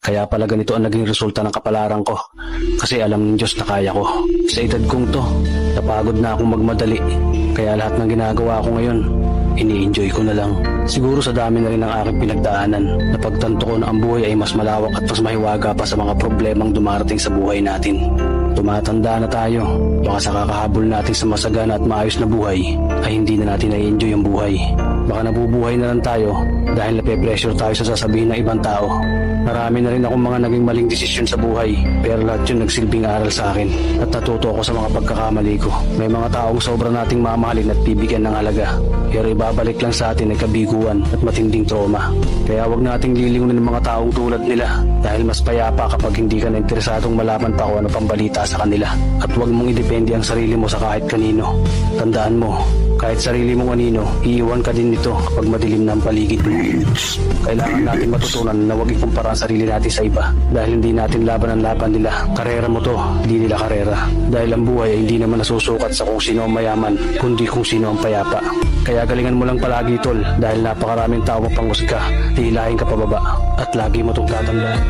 Kaya pala ganito ang naging resulta ng kapalaran ko. Kasi alam ng Diyos na kaya ko. Sa edad kong to, napagod na akong magmadali. Kaya lahat ng ginagawa ko ngayon, ini-enjoy ko na lang. Siguro sa dami na rin ng aking pinagdaanan, napagtanto ko na ang buhay ay mas malawak at mas mahiwaga pa sa mga problemang dumarating sa buhay natin. Tumatanda na tayo, baka sa kakahabol natin sa masagana at maayos na buhay, ay hindi na natin na-enjoy ang buhay. Baka nabubuhay na lang tayo dahil nape-pressure tayo sa sasabihin ng ibang tao. Marami na rin akong mga naging maling desisyon sa buhay, pero lahat yun nagsilbing aral sa akin at natuto ako sa mga pagkakamali ko. May mga taong sobra nating mamahalin at bibigyan ng halaga, pero ibabalik lang sa atin ay kabiguan at matinding trauma. Kaya wag nating lilingunin ng mga taong tulad nila dahil mas payapa kapag hindi ka na interesadong malaman pa kung ano pang balita sa kanila. At wag mong idepende ang sarili mo sa kahit kanino. Tandaan mo, kahit sarili mong anino, iiwan ka din nito kapag madilim na ang paligid mo. Kailangan natin matutunan na huwag ikumpara ang sarili natin sa iba dahil hindi natin laban ang laban nila. Karera mo to, hindi nila karera. Dahil ang buhay ay hindi naman nasusukat sa kung sino ang mayaman, kundi kung sino ang payapa. Kaya galingan mo lang palagi tol dahil napakaraming tao mapanghusga, hihilahin ka pababa at lagi mo itong tatandaan.